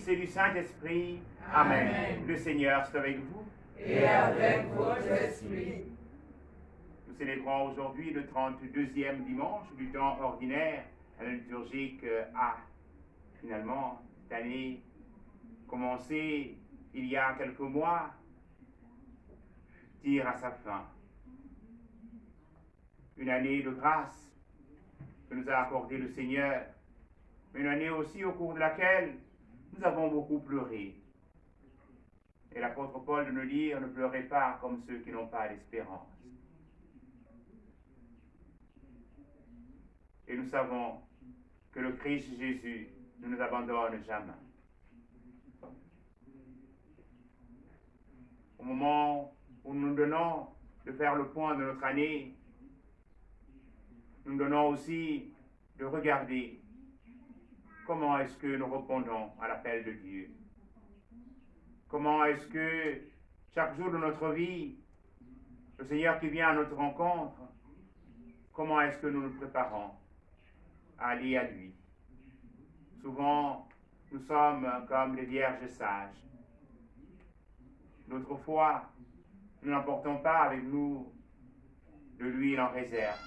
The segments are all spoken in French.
Fils et du Saint-Esprit. Amen. Amen. Le Seigneur soit avec vous. Et avec votre esprit. Nous célébrons aujourd'hui le 32e dimanche du temps ordinaire à la liturgique A. Finalement, cette année, commencée il y a quelques mois, tire à sa fin. Une année de grâce que nous a accordé le Seigneur, mais une année aussi au cours de laquelle nous avons beaucoup pleuré. Et l'apôtre Paul de nous dire, ne pleurez pas comme ceux qui n'ont pas d'espérance. Et nous savons que le Christ Jésus ne nous abandonne jamais. Au moment où nous nous donnons de faire le point de notre année, nous nous donnons aussi de regarder comment est-ce que nous répondons à l'appel de Dieu. Comment est-ce que chaque jour de notre vie, le Seigneur qui vient à notre rencontre, comment est-ce que nous nous préparons à aller à lui. Souvent, nous sommes comme les vierges sages. D'autres fois, nous n'emportons pas avec nous de l'huile en réserve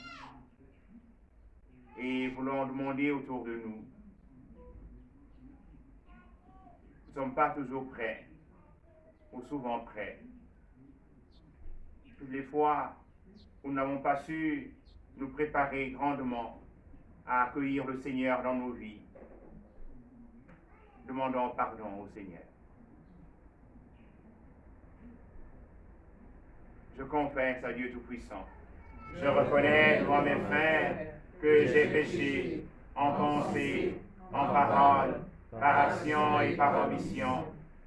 et voulons demander autour de nous. Nous ne sommes pas toujours prêts, ou souvent prêts. Toutes les fois où nous n'avons pas su nous préparer grandement à accueillir le Seigneur dans nos vies, demandons pardon au Seigneur. Je confesse à Dieu Tout-Puissant. Je reconnais devant mes frères que j'ai péché en pensée, en parole, par action et par omission.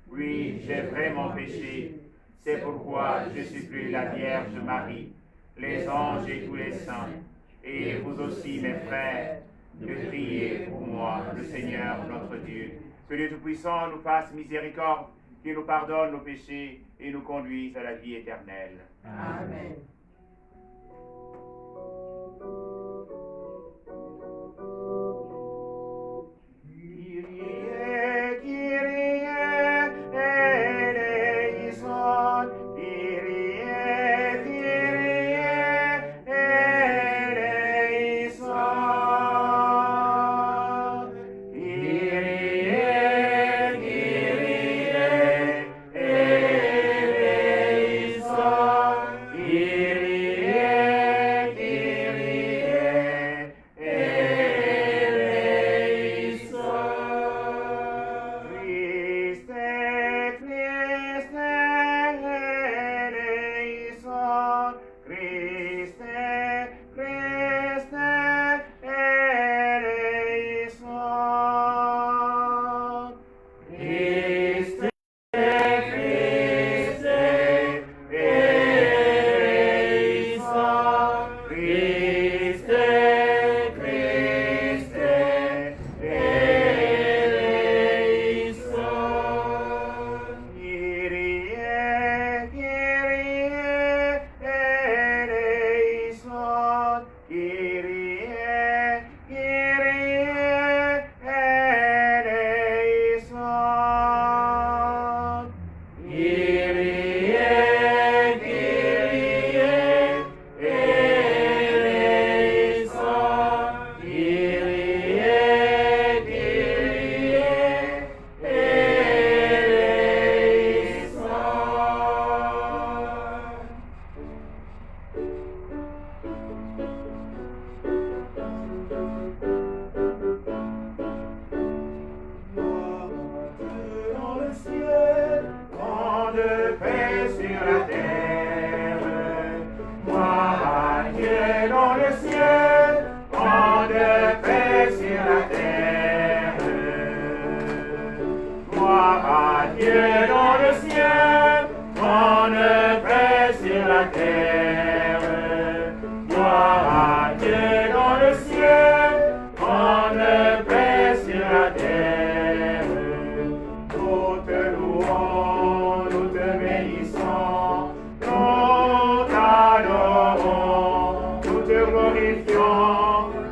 Oui, j'ai vraiment péché. C'est pourquoi je supplie la Vierge Marie, les anges et tous les saints, et vous aussi, mes frères, de prier pour moi, le Seigneur notre Dieu. Que Dieu Tout-Puissant nous fasse miséricorde, qu'il nous pardonne nos péchés et nous conduise à la vie éternelle. Amen.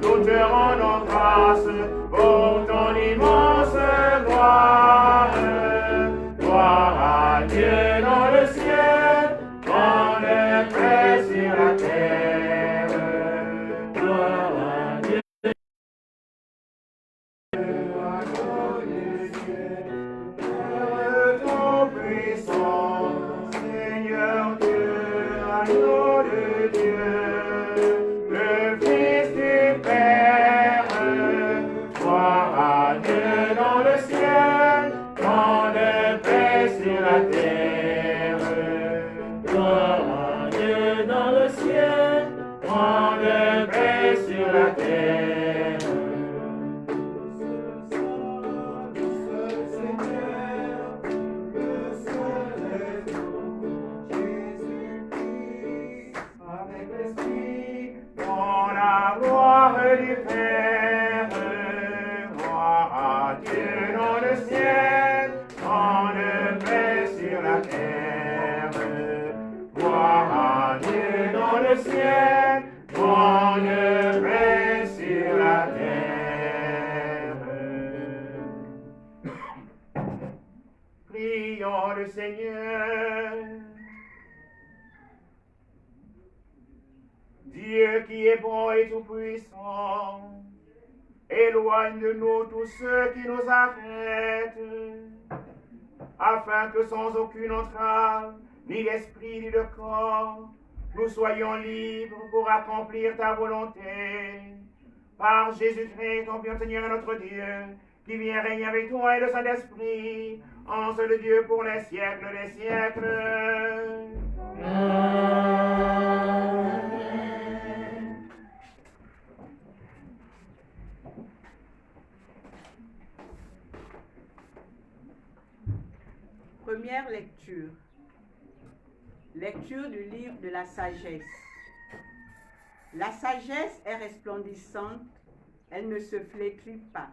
Nous te rendons grâce pour ton immense gloire. dans le ciel, rende paix sur la terre. Du Père, gloire à Dieu dans le ciel, rende paix sur la terre. Gloire à Dieu dans le ciel, rende paix sur la terre. Prions le Seigneur. Dieu qui est bon et tout-puissant, éloigne de nous tous ceux qui nous arrêtent, afin que sans aucune entrave, ni d'esprit ni de corps, nous soyons libres pour accomplir ta volonté. Par Jésus-Christ, ton bien Seigneur et notre Dieu, qui vient régner avec toi et le Saint-Esprit, en seul Dieu pour les siècles des siècles. Amen. Première lecture. Lecture du livre de la sagesse. La sagesse est resplendissante, elle ne se flétrit pas.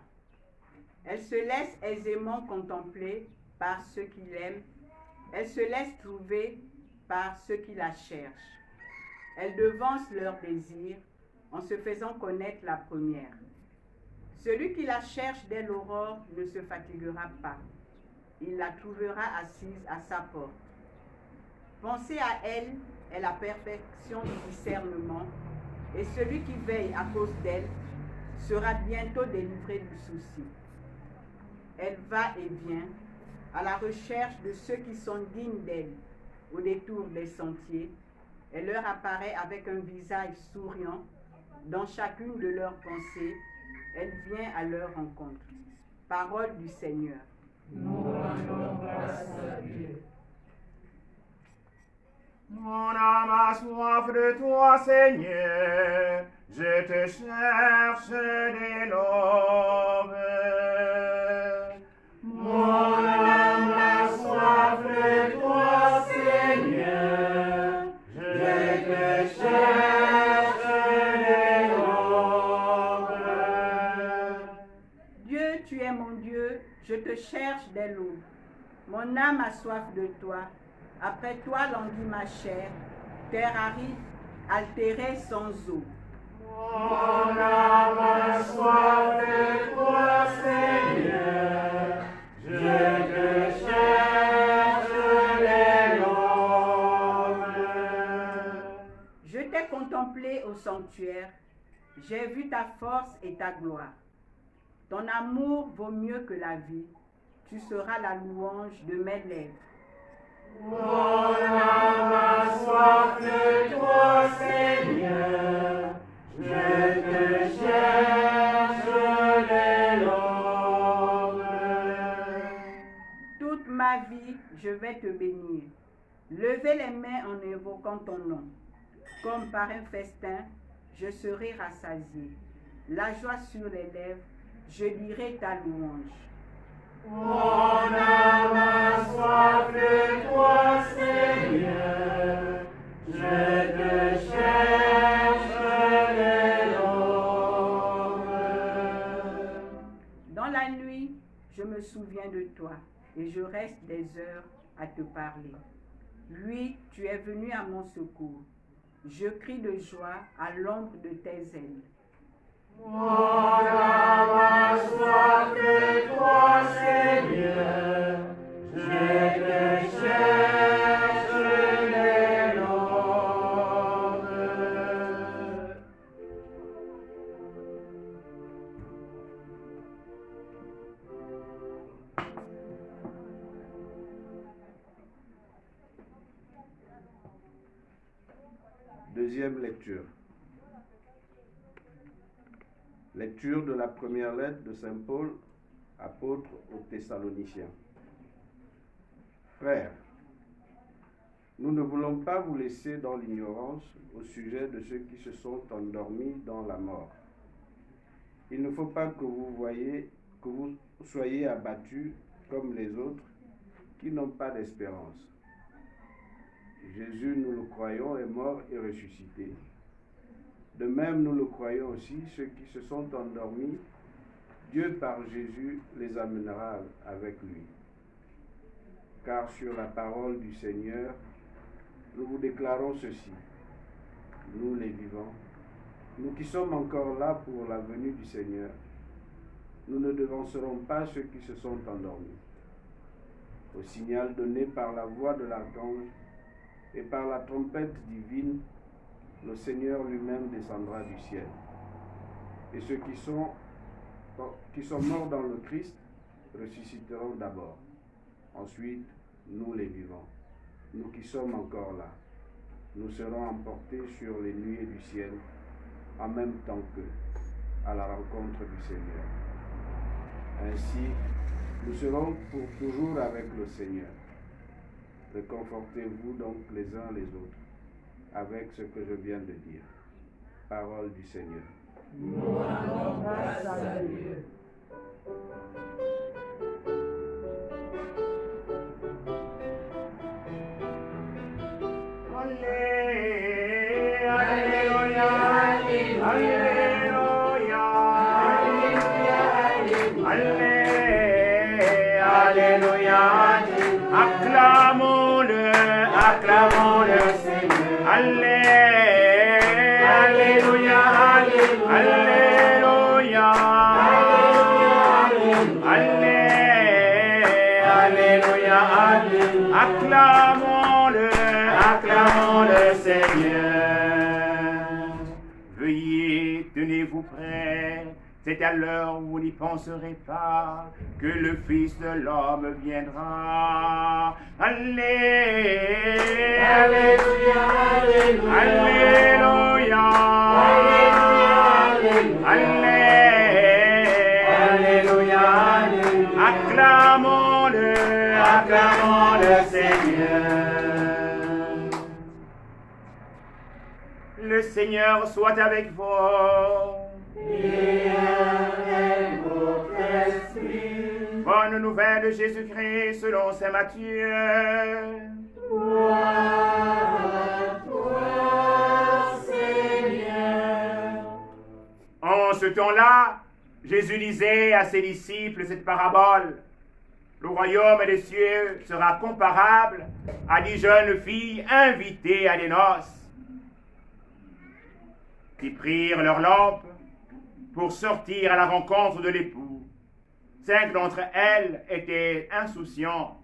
Elle se laisse aisément contempler par ceux qui l'aiment, elle se laisse trouver par ceux qui la cherchent. Elle devance leurs désirs en se faisant connaître la première. Celui qui la cherche dès l'aurore ne se fatiguera pas. Il la trouvera assise à sa porte. Penser à elle est la perfection du discernement, et celui qui veille à cause d'elle sera bientôt délivré du souci. Elle va et vient à la recherche de ceux qui sont dignes d'elle au détour des sentiers. Elle leur apparaît avec un visage souriant. Dans chacune de leurs pensées, elle vient à leur rencontre. Parole du Seigneur. Nous rendons grâce à Dieu. Mon âme a soif de toi, Seigneur, je te cherche dès l'aube. Mon âme a soif de toi, Seigneur, je te cherche dès l'aube. Dieu, tu es mon Dieu, je te cherche dès l'aube. Mon âme a soif de toi. Après toi languit ma chair, terre aride, altérée sans eau. Mon âme a soif de toi, Seigneur, je te cherche dès l'aube. Je t'ai contemplé au sanctuaire, j'ai vu ta force et ta gloire. Ton amour vaut mieux que la vie, tu seras la louange de mes lèvres. Mon âme a soif de toi, Seigneur, je te cherche dès l'aube. Toute ma vie, je vais te bénir. Levez les mains en évoquant ton nom. Comme par un festin, je serai rassasié. La joie sur les lèvres, je dirai ta louange. Mon âme a soif de toi, Seigneur, je te cherche dès l'aube. Dans la nuit, je me souviens de toi et je reste des heures à te parler. Oui, tu es venu à mon secours. Je crie de joie à l'ombre de tes ailes. Mon âme a soif de toi, Seigneur, je te cherche dès l'aube. Deuxième lecture. Lecture de la première lettre de Saint Paul, apôtre aux Thessaloniciens. Frères, Nous ne voulons pas vous laisser dans l'ignorance au sujet de ceux qui se sont endormis dans la mort. Il ne faut pas que vous soyez abattus comme les autres qui n'ont pas d'espérance. Jésus, nous le croyons, est mort et ressuscité. De même, nous le croyons aussi, ceux qui se sont endormis, Dieu par Jésus les amènera avec lui. Car sur la parole du Seigneur, nous vous déclarons ceci, nous les vivants, nous qui sommes encore là pour la venue du Seigneur, nous ne devancerons pas ceux qui se sont endormis. Au signal donné par la voix de l'archange et par la trompette divine, le Seigneur lui-même descendra du ciel. Et ceux qui sont morts dans le Christ ressusciteront d'abord. Ensuite, nous les vivants, nous qui sommes encore là, nous serons emportés sur les nuées du ciel en même temps qu'eux, à la rencontre du Seigneur. Ainsi, nous serons pour toujours avec le Seigneur. Réconfortez-vous donc les uns les autres avec ce que je viens de dire. Parole du Seigneur. Nous rendons grâce à Dieu. Alléluia, Alléluia, Alléluia, acclamons-le, acclamons-le, Seigneur. Alléluia, Alléluia, Alléluia, acclamons-le, acclamons-le, Seigneur. Veuillez, tenez-vous prêts. C'est à l'heure où vous n'y penserez pas que le Fils de l'homme viendra. Alléluia, Alléluia, Alléluia, acclamons-le, acclamons-le Seigneur. Le Seigneur soit avec vous. Et avec votre esprit. Bonne nouvelle de Jésus-Christ selon saint Matthieu. Gloire à toi, Seigneur. En ce temps-là, Jésus disait à ses disciples cette parabole. Le royaume des cieux sera comparable à 10 jeunes filles invitées à des noces qui prirent leurs lampes pour sortir à la rencontre de l'époux. 5 d'entre elles étaient insouciantes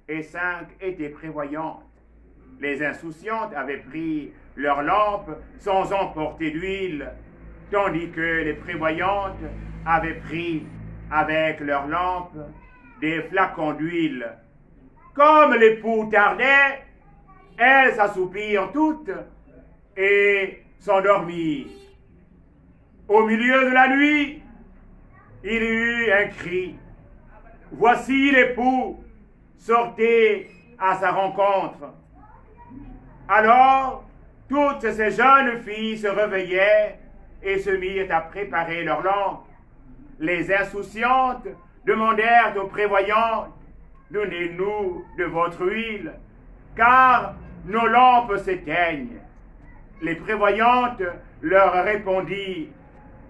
et 5 étaient prévoyantes. Les insouciantes avaient pris leurs lampes sans emporter d'huile, tandis que les prévoyantes avaient pris avec leurs lampes des flacons d'huile. Comme l'époux tardait, elles s'assoupirent toutes et s'endormirent. Au milieu de la nuit, il y eut un cri. Voici l'époux, sortez à sa rencontre. Alors, toutes ces jeunes filles se réveillaient et se mirent à préparer leurs lampes. Les insouciantes demandèrent aux prévoyantes, donnez-nous de votre huile, car nos lampes s'éteignent. Les prévoyantes leur répondirent,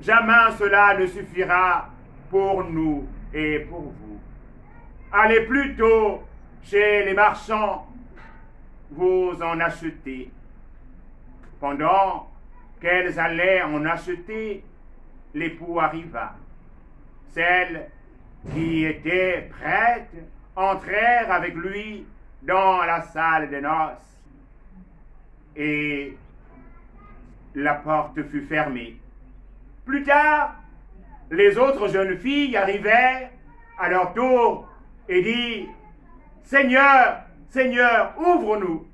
jamais cela ne suffira pour nous et pour vous. Allez plutôt chez les marchands, vous en achetez. Pendant qu'elles allaient en acheter, l'époux arriva. Celles qui étaient prêtes entrèrent avec lui dans la salle des noces. Et la porte fut fermée. Plus tard, les autres jeunes filles arrivèrent à leur tour et dirent « Seigneur, Seigneur, ouvre-nous »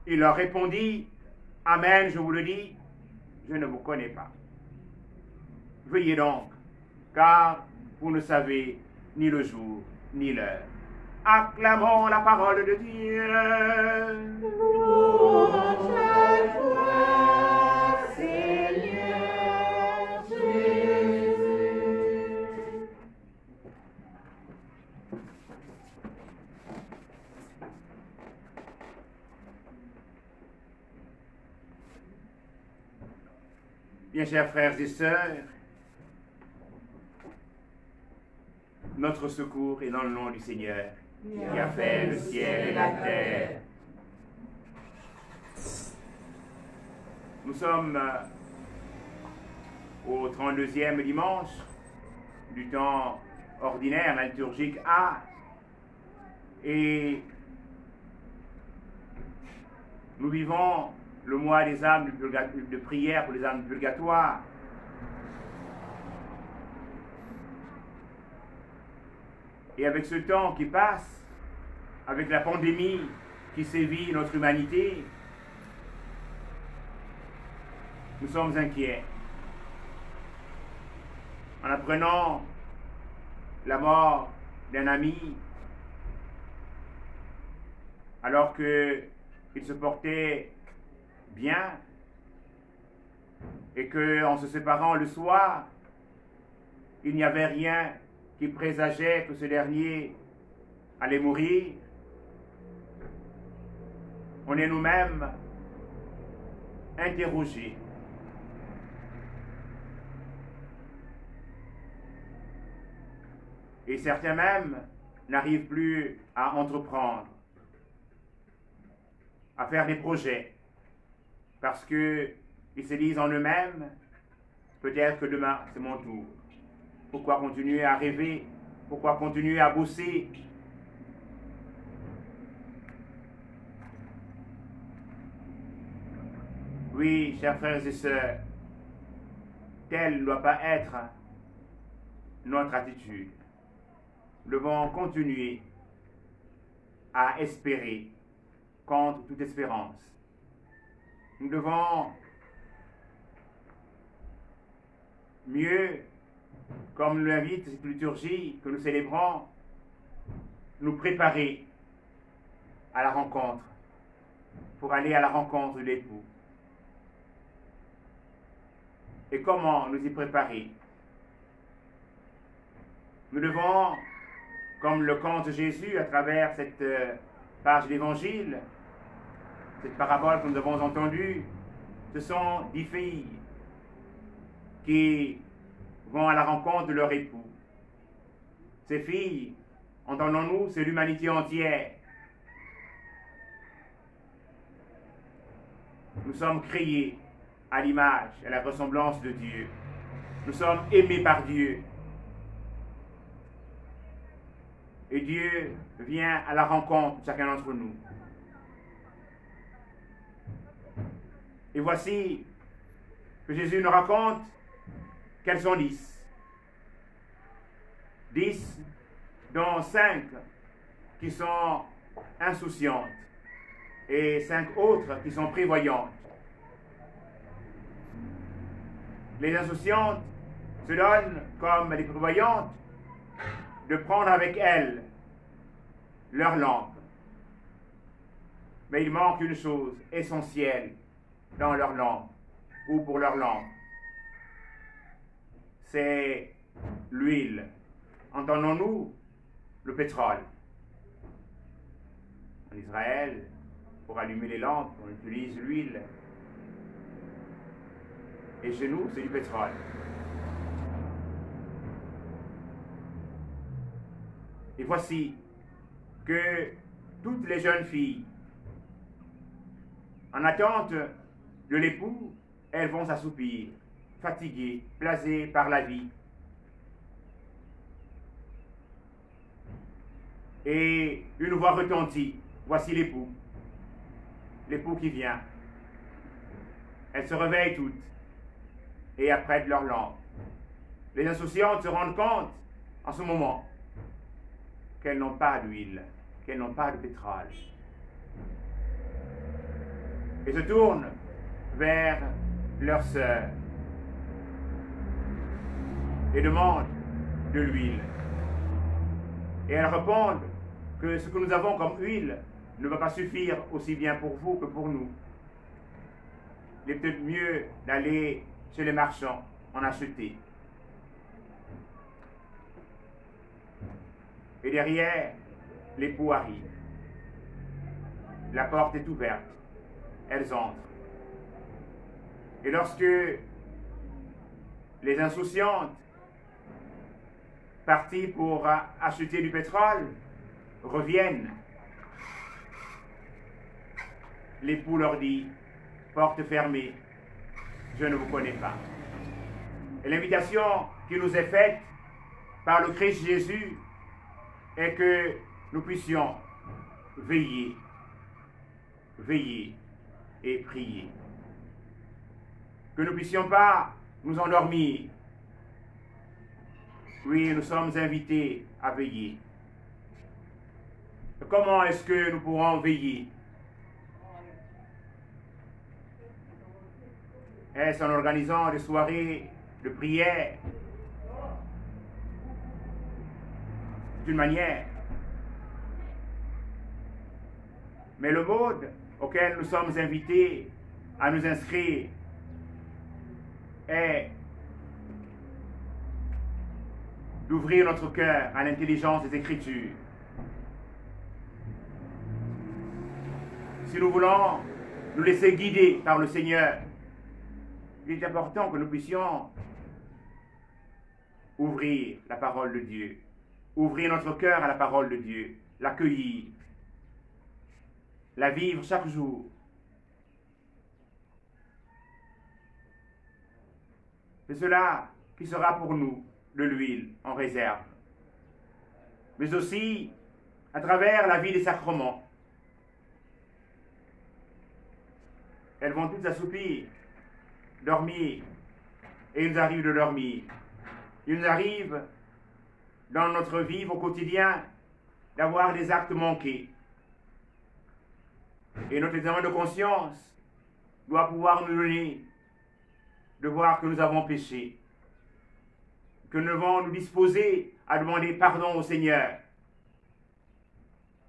Il leur répondit « Amen, je vous le dis, je ne vous connais pas. Veuillez donc, car vous ne savez ni le jour ni l'heure. » Acclamons la parole de Dieu. Louange à toi, Seigneur Jésus. Bien chers frères et sœurs, notre secours est dans le nom du Seigneur, qui a fait le ciel et la terre. Nous sommes au 32e dimanche du temps ordinaire, la liturgique A, et nous vivons le mois des âmes de prière pour les âmes du purgatoire. Et avec ce temps qui passe, avec la pandémie qui sévit notre humanité, nous sommes inquiets. En apprenant la mort d'un ami, alors qu'il se portait bien, et qu'en se séparant le soir, il n'y avait rien qui présageait que ce dernier allait mourir, on est nous-mêmes interrogés. Et certains même n'arrivent plus à entreprendre, à faire des projets, parce qu'ils se disent en eux-mêmes, peut-être que demain c'est mon tour. Pourquoi continuer à rêver? Pourquoi continuer à bosser? Oui, chers frères et sœurs, telle ne doit pas être notre attitude. Nous devons continuer à espérer contre toute espérance. Nous devons mieux, comme l'invite cette liturgie que nous célébrons, nous préparer à la rencontre, pour aller à la rencontre de l'époux. Et comment nous y préparer? Nous devons, comme le conte Jésus à travers cette page d'évangile, cette parabole que nous avons entendue, ce sont 10 filles qui vont à la rencontre de leur époux. Ces filles, entendons-nous, c'est l'humanité entière. Nous sommes créés à l'image, à la ressemblance de Dieu. Nous sommes aimés par Dieu. Et Dieu vient à la rencontre de chacun d'entre nous. Et voici que Jésus nous raconte qu'elles sont 10. 10, dont 5 qui sont insouciantes et 5 autres qui sont prévoyantes. Les insouciantes se donnent, comme les prévoyantes, de prendre avec elles leur lampe. Mais il manque une chose essentielle dans leur lampe, ou pour leur lampe. C'est l'huile. Entendons-nous le pétrole? En Israël, pour allumer les lampes, on utilise l'huile. Et chez nous, c'est du pétrole. Et voici que toutes les jeunes filles, en attente de l'époux, elles vont s'assoupir, fatiguées, blasées par la vie. Et une voix retentit, voici l'époux qui vient. Elles se réveillent toutes et apprêtent leur lampe. Les insouciantes se rendent compte en ce moment qu'elles n'ont pas d'huile, qu'elles n'ont pas de pétrole. Et se tournent vers leur sœur et demandent de l'huile. Et elles répondent que ce que nous avons comme huile ne va pas suffire aussi bien pour vous que pour nous. Il est peut-être mieux d'aller chez les marchands en acheter. Et derrière, l'époux arrive. La porte est ouverte. Elles entrent. Et lorsque les insouciantes, parties pour acheter du pétrole, reviennent, l'époux leur dit, porte fermée, je ne vous connais pas. Et l'invitation qui nous est faite par le Christ Jésus est que nous puissions veiller et prier. Que nous ne puissions pas nous endormir. Oui, nous sommes invités à veiller. Comment est-ce que nous pourrons veiller? Est-ce en organisant des soirées de prière? D'une manière. Mais le mode auquel nous sommes invités à nous inscrire est d'ouvrir notre cœur à l'intelligence des Écritures. Si nous voulons nous laisser guider par le Seigneur, il est important que nous puissions ouvrir la parole de Dieu, ouvrir notre cœur à la parole de Dieu, l'accueillir, la vivre chaque jour. C'est cela qui sera pour nous de l'huile en réserve. Mais aussi à travers la vie des sacrements. Elles vont toutes assoupir, dormir, et il nous arrive de dormir. Il nous arrive dans notre vie au quotidien d'avoir des actes manqués. Et notre examen de conscience doit pouvoir nous donner de voir que nous avons péché, que nous devons nous disposer à demander pardon au Seigneur,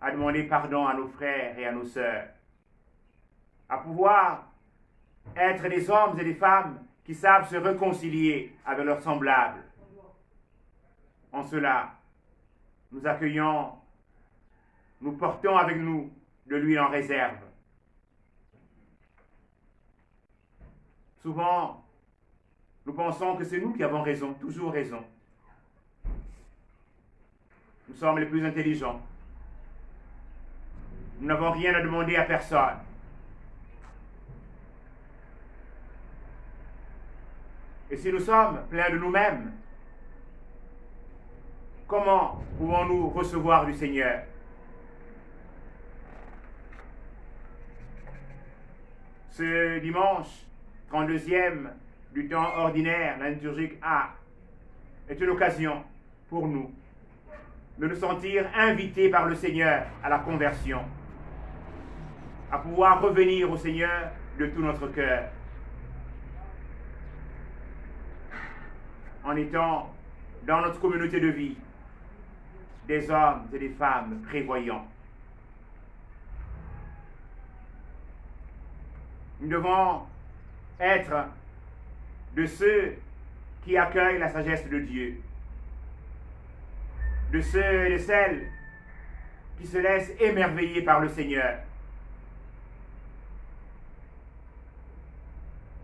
à demander pardon à nos frères et à nos sœurs, à pouvoir être des hommes et des femmes qui savent se réconcilier avec leurs semblables. En cela, nous accueillons, nous portons avec nous de l'huile en réserve. Souvent, nous pensons que c'est nous qui avons raison, toujours raison. Nous sommes les plus intelligents. Nous n'avons rien à demander à personne. Et si nous sommes pleins de nous-mêmes, comment pouvons-nous recevoir du Seigneur? Ce dimanche, 32e du temps ordinaire, la liturgique A, est une occasion pour nous de nous sentir invités par le Seigneur à la conversion, à pouvoir revenir au Seigneur de tout notre cœur, en étant dans notre communauté de vie des hommes et des femmes prévoyants. Nous devons être de ceux qui accueillent la sagesse de Dieu, de ceux et de celles qui se laissent émerveiller par le Seigneur.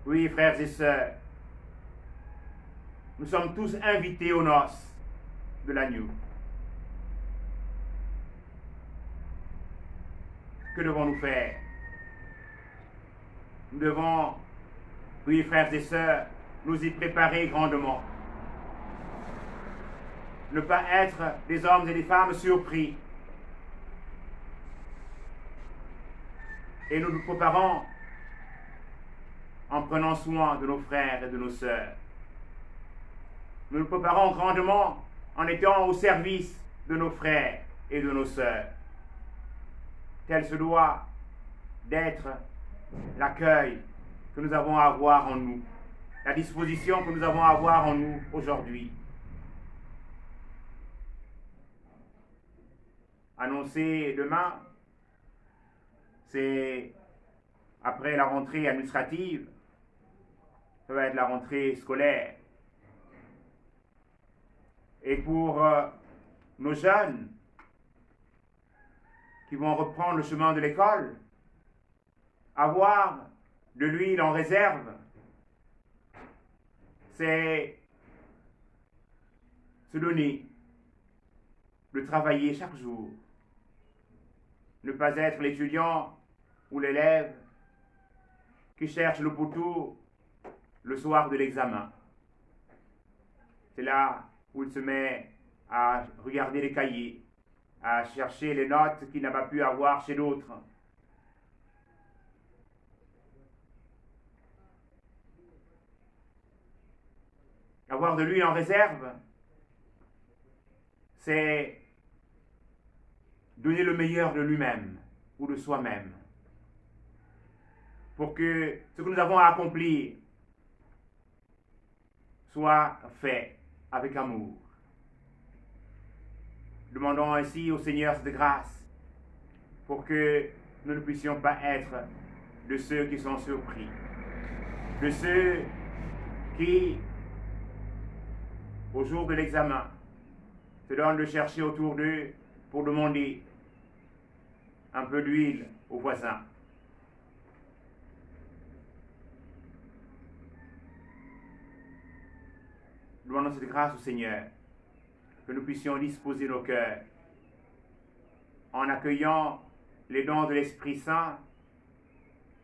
Oui, frères et sœurs, nous sommes tous invités aux noces de l'agneau. Que devons-nous faire? Nous devons, oui, frères et sœurs, nous y préparer grandement. Ne pas être des hommes et des femmes surpris. Et nous nous préparons en prenant soin de nos frères et de nos sœurs. Nous nous préparons grandement en étant au service de nos frères et de nos sœurs. Tel se doit d'être l'accueil que nous avons à avoir en nous, la disposition que nous avons à avoir en nous aujourd'hui. annoncé demain, c'est après la rentrée administrative, ça va être la rentrée scolaire. Et pour nos jeunes qui vont reprendre le chemin de l'école, avoir de l'huile en réserve, c'est se donner, de travailler chaque jour, ne pas être l'étudiant ou l'élève qui cherche le poteau le soir de l'examen. C'est là où il se met à regarder les cahiers, à chercher les notes qu'il n'a pas pu avoir chez d'autres. Avoir de l'huile en réserve, c'est donner le meilleur de lui-même ou de soi-même pour que ce que nous avons à accomplir soit fait avec amour. Demandons ainsi au Seigneur cette grâce pour que nous ne puissions pas être de ceux qui sont surpris, de ceux qui, au jour de l'examen, se donnent de chercher autour d'eux pour demander un peu d'huile au voisin. Demandons cette grâce au Seigneur, que nous puissions disposer nos cœurs en accueillant les dons de l'Esprit Saint,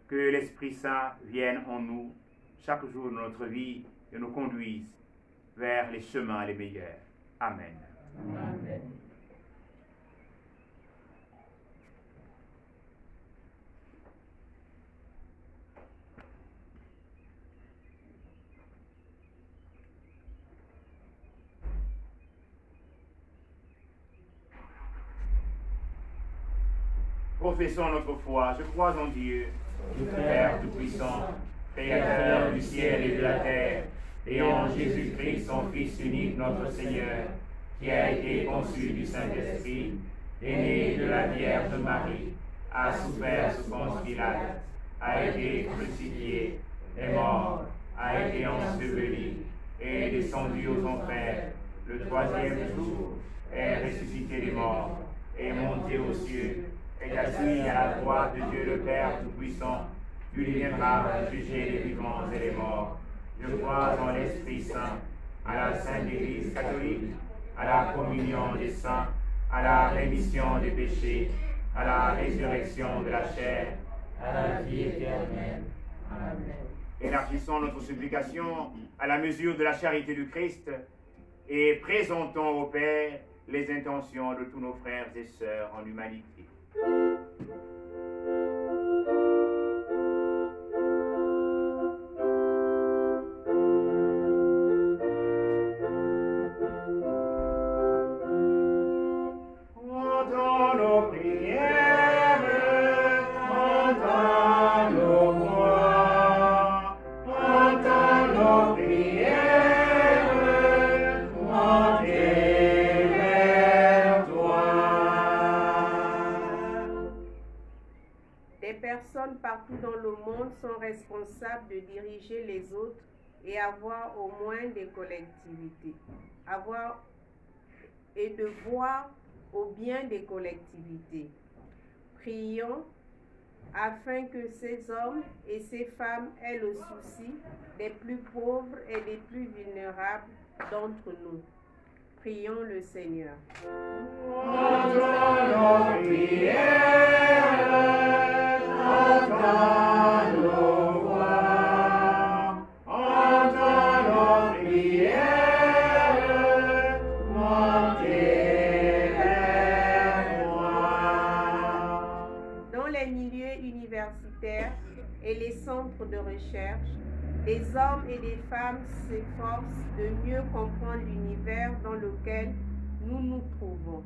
que l'Esprit Saint vienne en nous chaque jour de notre vie et nous conduise vers les chemins les meilleurs. Amen. Amen. Professons notre foi. Je crois en Dieu, le Père Tout-Puissant, Créateur du ciel et de la terre, et en Jésus-Christ, son Fils unique, notre Seigneur, qui a été conçu du Saint-Esprit, est né de la Vierge Marie, a souffert sous Ponce Pilate, a été crucifié, est mort, a été enseveli, et est descendu aux enfers. Le troisième jour est ressuscité des morts, est monté aux cieux, est assis à la droite de Dieu le Père Tout-Puissant. Il viendra juger les vivants et les morts. Je crois en l'Esprit Saint, à la Sainte Église catholique, à la communion des saints, à la rémission des péchés, à la résurrection de la chair, À la vie éternelle. Amen. Élargissons notre supplication à la mesure de la charité du Christ et présentons au Père les intentions de tous nos frères et sœurs en humanité. Entends nos prières, entends nos voix, entends nos prières, montez vers toi. Des personnes partout dans le monde sont responsables de diriger les autres et avoir au moins des collectivités. Et de voir au bien des collectivités. Prions afin que ces hommes et ces femmes aient le souci des plus pauvres et des plus vulnérables d'entre nous. Prions le Seigneur. Entends nos prières, entends nos voix, entends nos prières, montez vers toi. Dans les milieux universitaires et les centres de recherche, des hommes et des femmes s'efforcent de mieux comprendre l'univers dans lequel nous nous trouvons.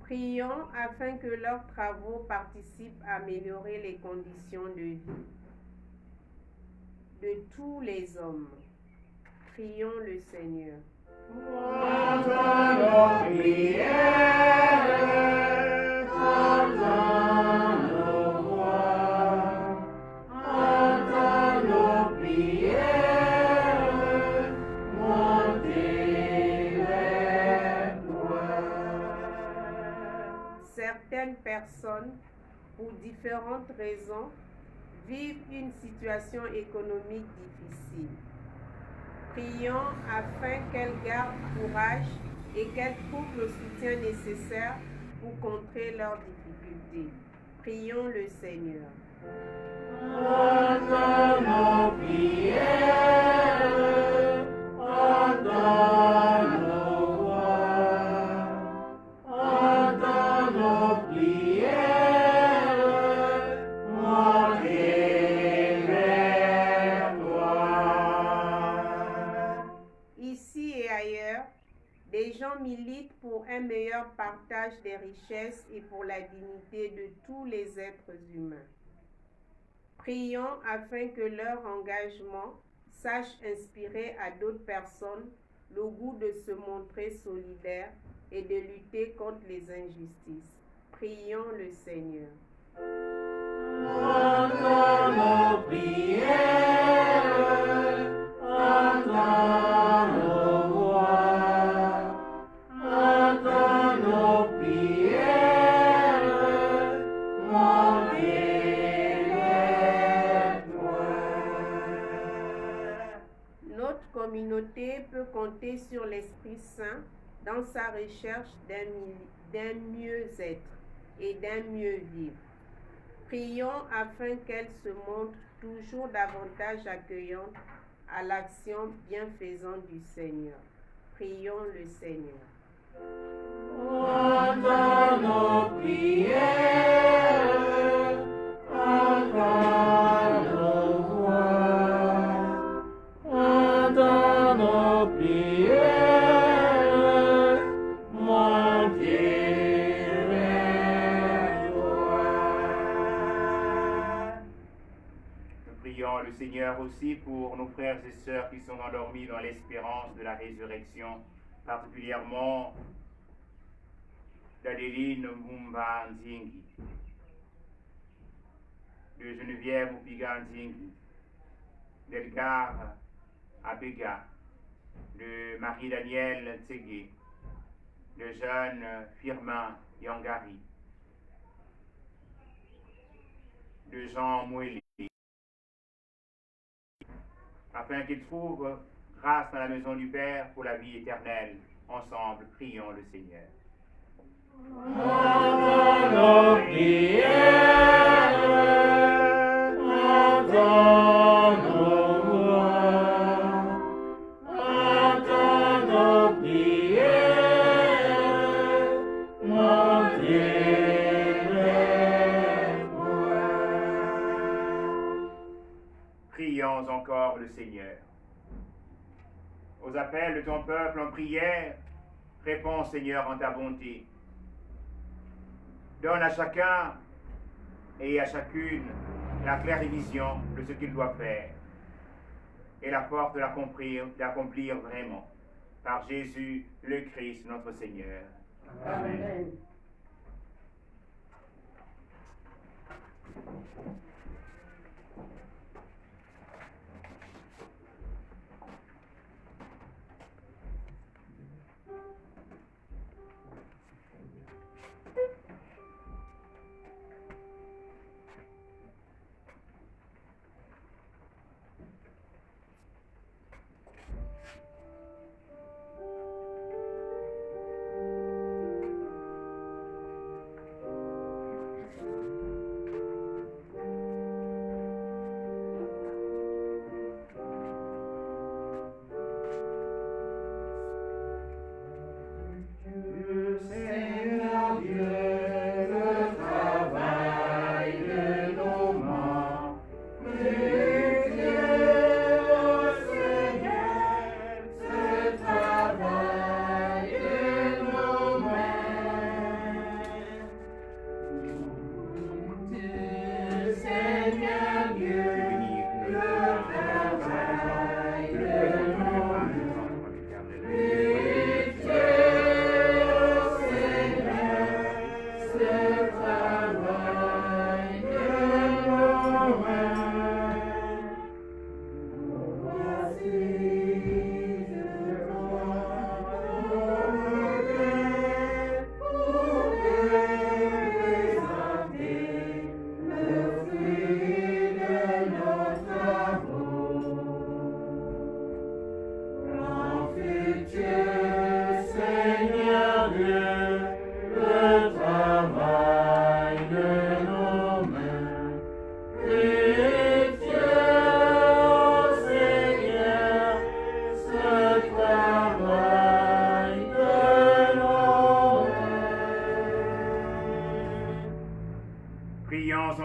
Prions afin que leurs travaux participent à améliorer les conditions de vie de tous les hommes. Prions le Seigneur. Entends nos prières, certaines personnes, pour différentes raisons, vivent une situation économique difficile. Prions afin qu'elles gardent courage et qu'elles trouvent le soutien nécessaire pour contrer leurs difficultés. Prions le Seigneur. Entends nos prières, entends nos voix, entends nos prières, montez vers toi. Ici et ailleurs, des gens militent pour un meilleur partage des richesses et pour la dignité de tous les êtres humains. Prions afin que leur engagement sache inspirer à d'autres personnes le goût de se montrer solidaires et de lutter contre les injustices. Prions le Seigneur. Entends nos prières, entends nos voix, entends nos prières, montez vers toi. Notre communauté peut compter sur l'Esprit Saint dans sa recherche d'un mieux-être et d'un mieux vivre. Prions afin qu'elle se montre toujours davantage accueillante à l'action bienfaisante du Seigneur. Prions le Seigneur. Entends nos prières, entends nos voix, entends nos prières, montez vers toi. Nous prions le Seigneur aussi pour nos frères et sœurs qui sont endormis dans l'espérance de la résurrection, particulièrement d'Adeline Mumba Nzingi, de Geneviève Upiga Nzingi, d'Edgar Abega, de Marie-Danielle Tsegé, de jeune Firmin Yangari, de Jean Moueli, afin qu'ils trouvent grâce dans la maison du Père pour la vie éternelle. Ensemble, prions le Seigneur. Entends nos prières, entends nos voix, entends nos prières, montez vers toi. Prions encore le Seigneur. Aux appels de ton peuple en prière, réponds Seigneur en ta bonté. Donne à chacun et à chacune la claire vision de ce qu'il doit faire et la force de l'accomplir vraiment. Par Jésus le Christ notre Seigneur. Amen.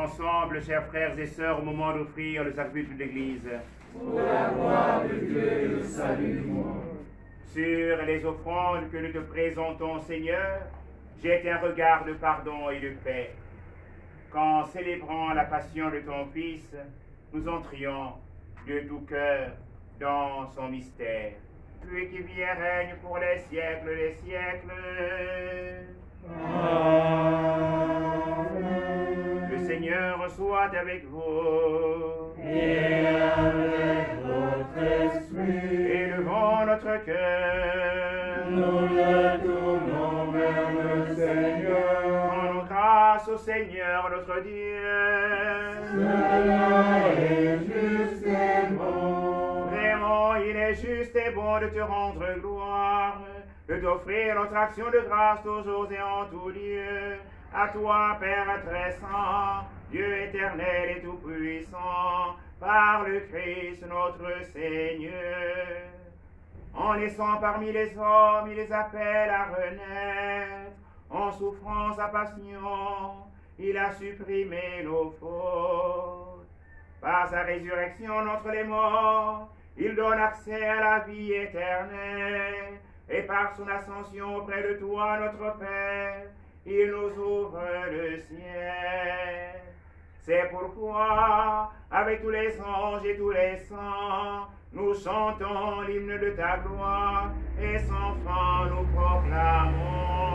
ensemble, chers frères et sœurs, au moment d'offrir le sacrifice de l'Église. Pour la gloire de Dieu et le salut du monde. Sur les offrandes que nous te présentons, Seigneur, jette un regard de pardon et de paix. Qu'en célébrant la passion de ton Fils, nous entrions de tout cœur dans son mystère. Lui qui vit et règne pour les siècles des siècles. Amen. Le Seigneur soit avec vous. Et avec votre esprit, Élevons notre cœur. nous le tournons vers le Seigneur. Rendons grâce au Seigneur notre Dieu. Cela est juste et bon. Vraiment, il est juste et bon de te rendre gloire, de t'offrir notre action de grâce toujours et en tout lieu. À toi, Père très saint, Dieu éternel et tout-puissant, par le Christ notre Seigneur. En naissant parmi les hommes, il les appelle à renaître. En souffrant sa passion, il a supprimé nos fautes. Par sa résurrection d'entre les morts, il donne accès à la vie éternelle. Et par son ascension auprès de toi, notre Père, il nous ouvre le ciel. C'est pourquoi, avec tous les anges et tous les saints, nous chantons l'hymne de ta gloire et sans fin nous proclamons.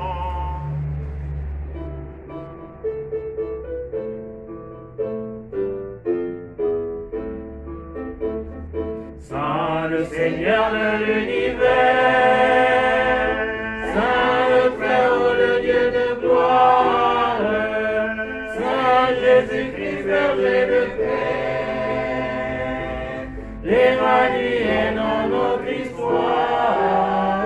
Saint le Seigneur de l'univers, Saint le Très-Haut, le Dieu de gloire, Saint Jésus-Christ, berger de paix, l'Emmanuel dans notre histoire.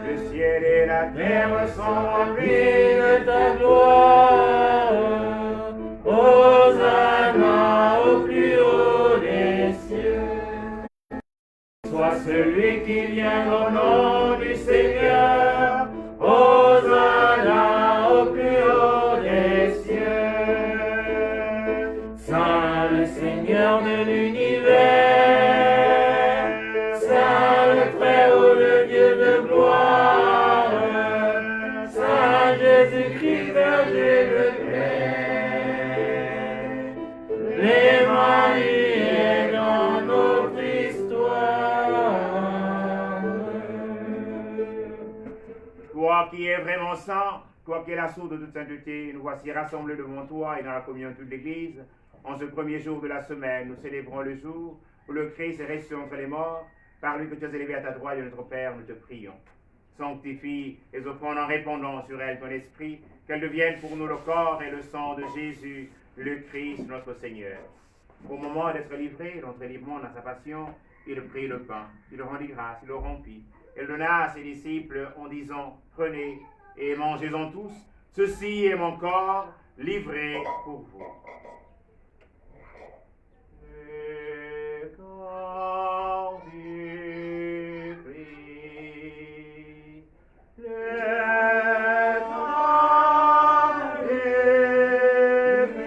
Le ciel et la terre sont Remplis remplis de ta gloire, Hosanna au plus haut des cieux. Sois celui qui vient au nom du Seigneur, Hosanna au plus haut des cieux. Saint le Seigneur de l'univers, Saint le Très-Haut, le Dieu de gloire, Saint Jésus-Christ, berger de paix, l'Emmanuel dans notre histoire. Toi qui es vraiment saint, toi qui es la source de toute sainteté, nous voici rassemblés devant toi et dans la communion de toute l'Église. En ce premier jour de la semaine, nous célébrons le jour où le Christ est ressuscité entre les morts. Par lui que tu as élevé à ta droite de notre Père, nous te prions. Sanctifie les offrandes en répandant sur elles ton esprit, qu'elles deviennent pour nous le corps et le sang de Jésus, le Christ notre Seigneur. Au moment d'être livré, d'entrer librement dans sa passion, il prit le pain, il rendit grâce, il le rompit, et le donna à ses disciples en disant, prenez et mangez-en tous, ceci est mon corps livré pour vous. Le corps du Christ, le corps du Christ,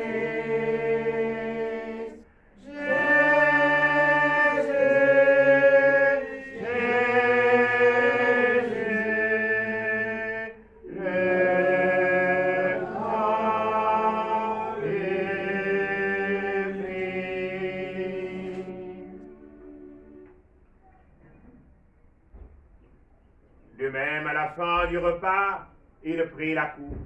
De même, à la fin du repas, il prit la coupe.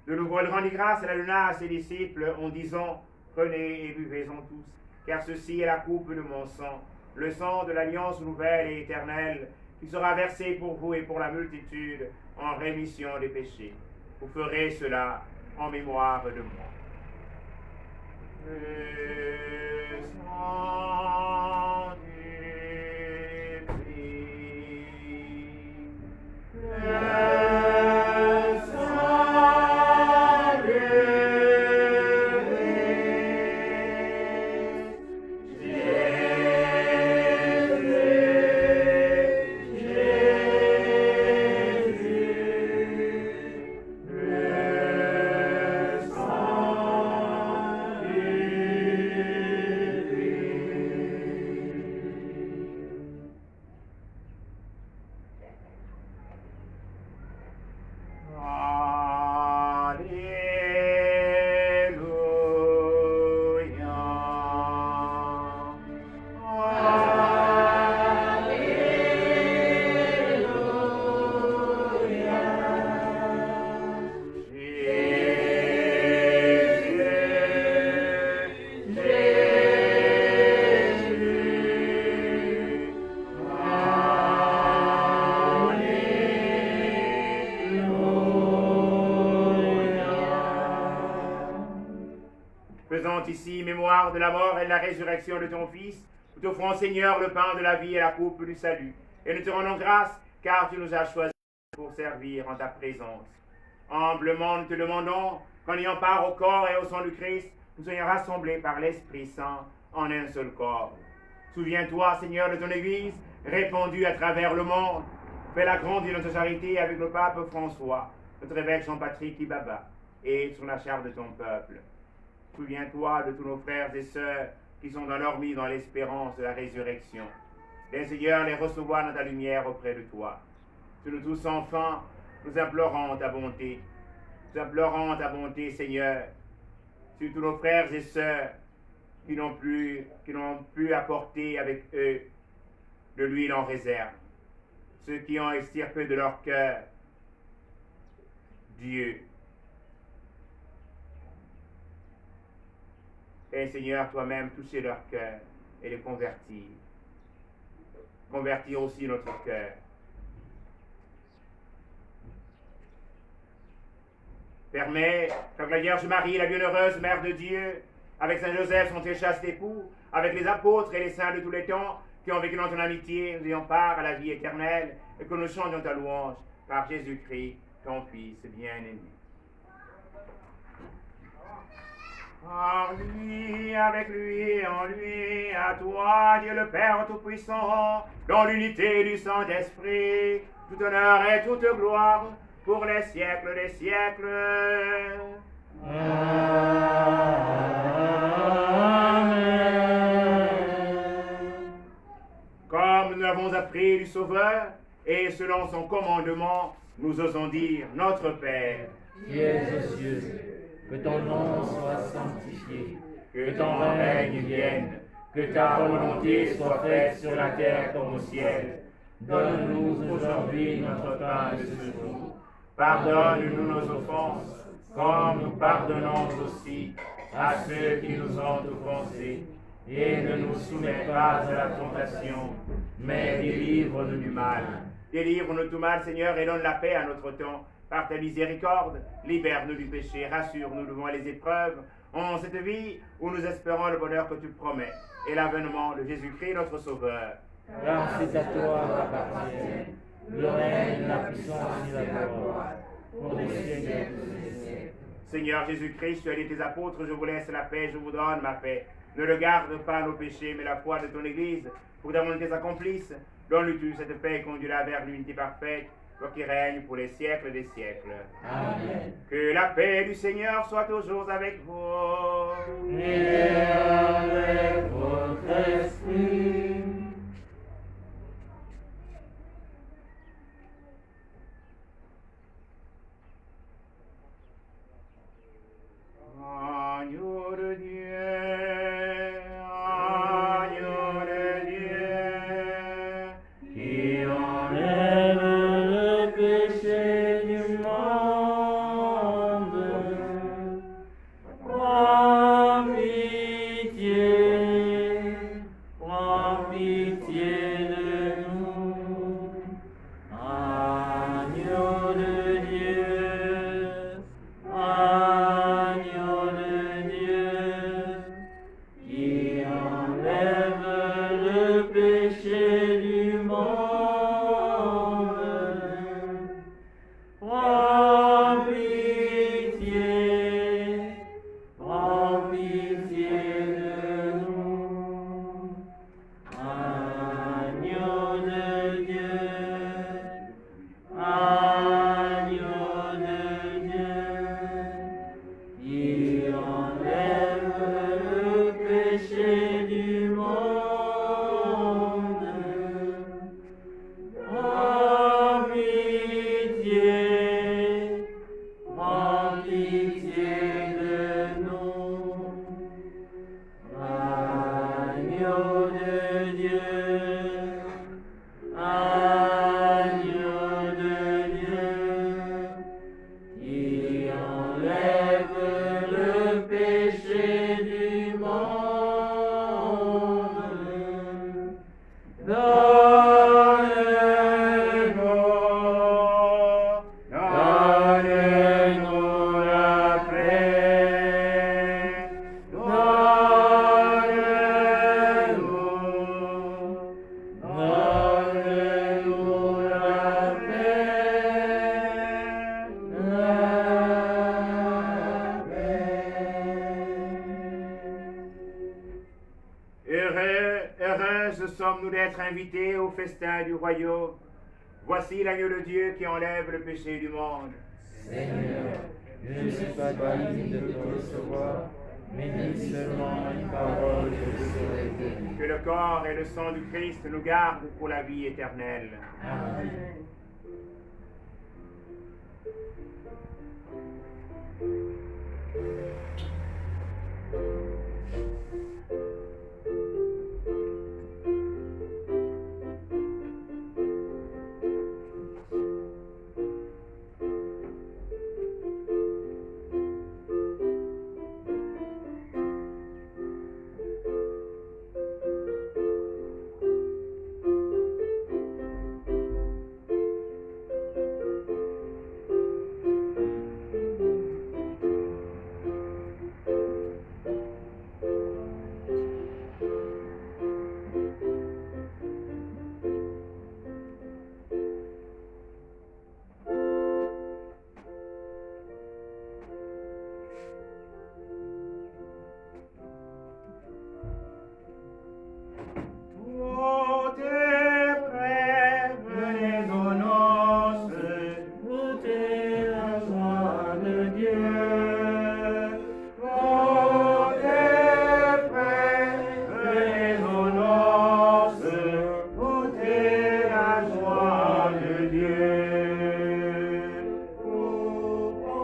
De nouveau, il rendit grâce et la donna à ses disciples en disant, prenez et buvez-en tous, car ceci est la coupe de mon sang, le sang de l'alliance nouvelle et éternelle, qui sera versé pour vous et pour la multitude en rémission des péchés. Vous ferez cela en mémoire de moi. Le sang du Christ, le sang du Christ, Jésus, le sang ici mémoire de la mort et de la résurrection de ton Fils, nous t'offrons, Seigneur, le pain de la vie et la coupe du salut. Et nous te rendons grâce, car tu nous as choisis pour servir en ta présence. Humblement, nous te demandons qu'en ayant part au corps et au sang du Christ, nous soyons rassemblés par l'Esprit Saint en un seul corps. Souviens-toi, Seigneur, de ton Église, répandue à travers le monde. Fais-la grandir notre charité avec le pape François, notre évêque Jean-Patrick Ibaba, et sur la charge de ton peuple. Souviens-toi de tous nos frères et sœurs qui sont endormis dans l'espérance de la résurrection. Et Seigneur, les recevoir dans ta lumière auprès de toi. Sur nous tous, enfin, nous implorons ta bonté. Nous implorons ta bonté, Seigneur, sur tous nos frères et sœurs qui n'ont pu apporter avec eux de l'huile en réserve. Ceux qui ont extirpé de leur cœur Dieu. Et Seigneur, toi-même, toucher leur cœur et les convertir. Convertir aussi notre cœur. Permets que la Vierge Marie, la bienheureuse Mère de Dieu, avec Saint Joseph, son très chaste époux, avec les apôtres et les saints de tous les temps, qui ont vécu dans ton amitié, nous ayons part à la vie éternelle, et que nous chantions ta louange par Jésus-Christ, ton Fils bien-aimé. Par lui, avec lui et en lui, à toi, Dieu le Père Tout-Puissant, dans l'unité du Saint-Esprit, tout honneur et toute gloire, pour les siècles des siècles. Amen. Comme nous l'avons appris du Sauveur, et selon son commandement, nous osons dire, Notre Père, qui es aux cieux, que ton nom soit sanctifié, que ton règne vienne, que ta volonté soit faite sur la terre comme au ciel. Donne-nous aujourd'hui notre pain de ce jour. Pardonne-nous nos offenses, comme nous pardonnons aussi à ceux qui nous ont offensés. Et ne nous soumets pas à la tentation, mais délivre-nous du mal. Délivre-nous de tout mal, Seigneur, et donne la paix à notre temps. Par ta miséricorde, libère-nous du péché, rassure-nous devant les épreuves, en cette vie où nous espérons le bonheur que tu promets, et l'avènement de Jésus-Christ, notre Sauveur. Car c'est à toi qu'appartient le règne, la puissance et la gloire, pour les siècles des siècles. Seigneur Jésus-Christ, tu as dit tes apôtres, je vous laisse la paix, je vous donne ma paix. Ne regarde pas nos péchés, mais la foi de ton Église, pour que ta volonté s'accomplisse. Donne-lui cette paix et conduis-la vers l'unité parfaite, toi qui règne pour les siècles des siècles. Amen. Que la paix du Seigneur soit toujours avec vous. Et avec votre esprit. Agneau de Dieu, agneau de Dieu, Qui enlève le péché du monde, prends pitié de nous. Agneau de Dieu, agneau de Dieu, qui enlève le péché du monde. Prends pitié de nous. Agneau de Dieu, agneau de Dieu, qui enlève le péché du monde. Prends pitié de nous. Agneau de Dieu, agneau de Dieu, qui enlève le péché du monde. Donne-nous la paix. Donne-nous sommes-nous d'être invités au festin du royaume? Voici l'agneau de Dieu qui enlève le péché du monde. Seigneur, je ne suis pas digne de te recevoir, mais dis seulement une parole et je serai guéri. Que le corps et le sang du Christ nous gardent pour la vie éternelle. Amen. Tout est prêt, venez aux noces, Goûtez la joie de Dieu. tout est prêt, venez aux noces, goûtez la joie de Dieu. Pour ton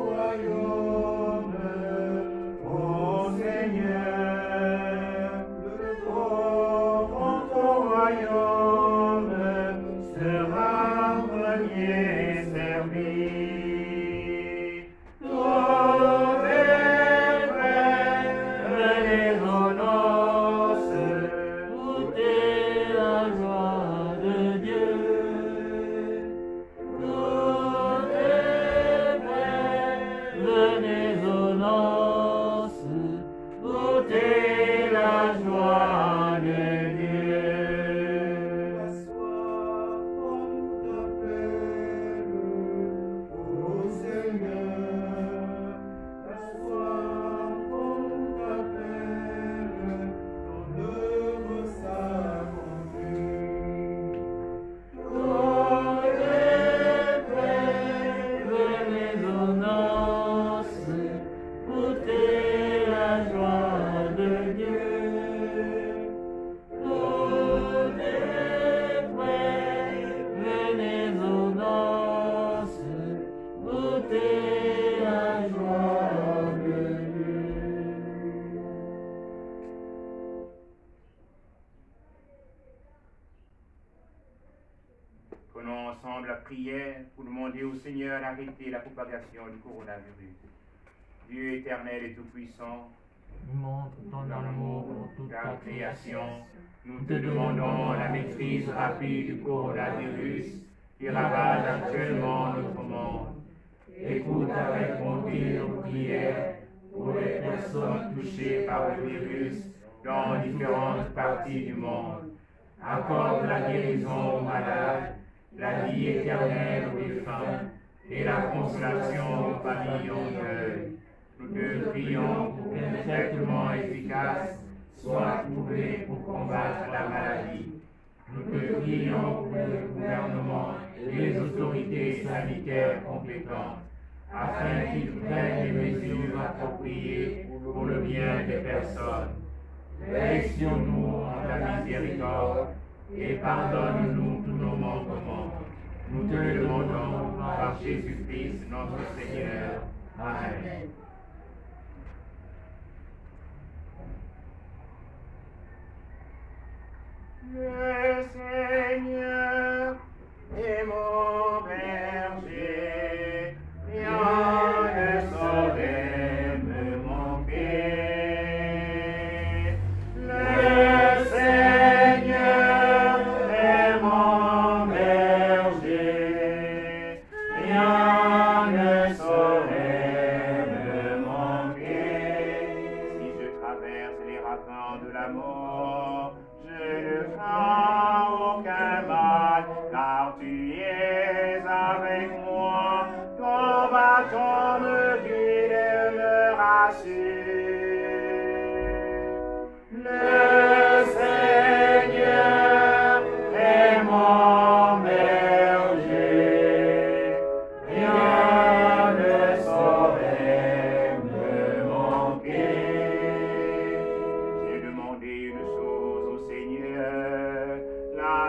royaume, ô Seigneur, pour ton royaume sera premier servi. Tout est prêt, venez aux noces, Goûtez la joie de Dieu. Tout est prêt, venez aux noces. Goûtez la joie de Dieu. La soif on t'appelle, ô Seigneur. La soif on t'appelle, ton œuvre s'accomplit. Tout est prêt, venez aux noces. Goûtez la joie de Dieu. Tout est prêt, venez aux noces. Goûtez la joie de Dieu. Prenons ensemble la prière pour demander au Seigneur d'arrêter la propagation du coronavirus. Dieu éternel et tout-puissant, Montre ton amour pour toute ta ta création, création. nous te demandons la maîtrise rapide du coronavirus qui ravage actuellement notre monde. Écoute avec bonté nos prières pour les personnes touchées par le virus dans différentes parties du monde. Accorde la guérison aux malades, la vie éternelle aux défunts et la consolation aux familles en deuil. Nous te prions pour qu'un traitement efficace soit trouvé pour combattre la maladie. Nous te prions pour le gouvernement et les autorités sanitaires compétentes, afin qu'ils prennent les mesures appropriées pour le bien des personnes. Veille sur nous en ta miséricorde et pardonne-nous tous nos manquements. Nous te le demandons par Jésus-Christ notre Seigneur. Amen. Le Seigneur est mon berger, rien ne saurait me manquer. Le Seigneur est mon berger, rien ne saurait me manquer. Si je traverse les ravins de la mort, je ne crains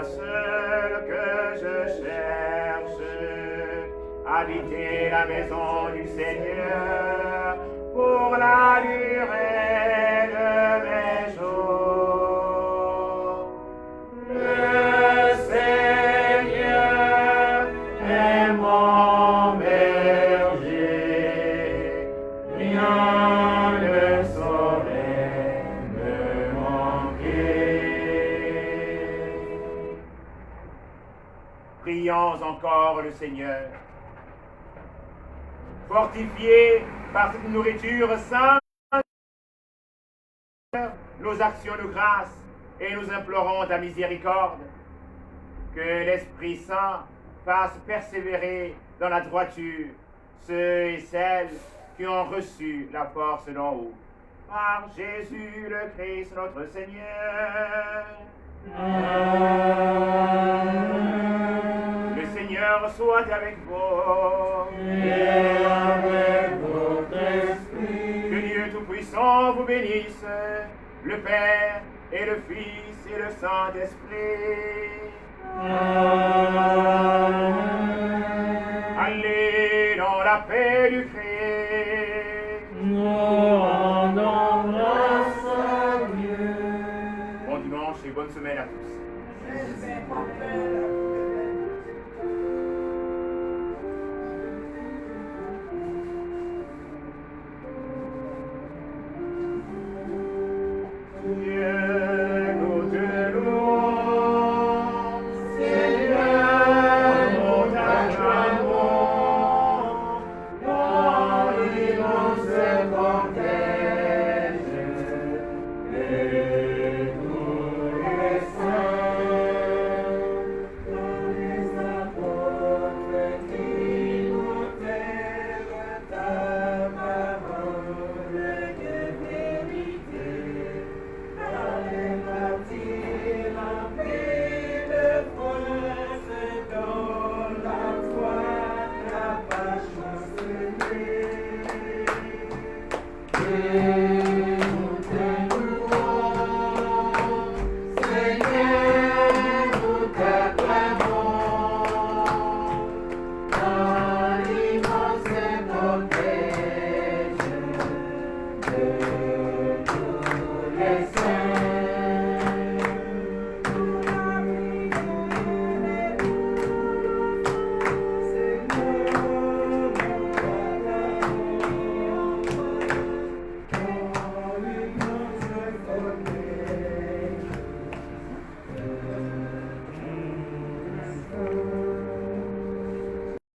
moi seul que je cherche, habiter la maison du Seigneur pour la durée de mes jours. Le Seigneur est mon berger, rien ne saurait me manquer. Prions encore le Seigneur. Fortifiés par cette nourriture sainte, nos actions de grâce, et nous implorons ta miséricorde, que l'Esprit Saint fasse persévérer dans la droiture ceux et celles qui ont reçu la force d'en haut. Par Jésus le Christ notre Seigneur. Le Seigneur soit avec vous. Et avec votre esprit. Que Dieu Tout-Puissant vous bénisse, le Père et le Fils et le Saint-Esprit. Amen. Allez dans la paix du Christ. Nous rendons grâce à Dieu. Bon dimanche et bonne semaine à tous. C'est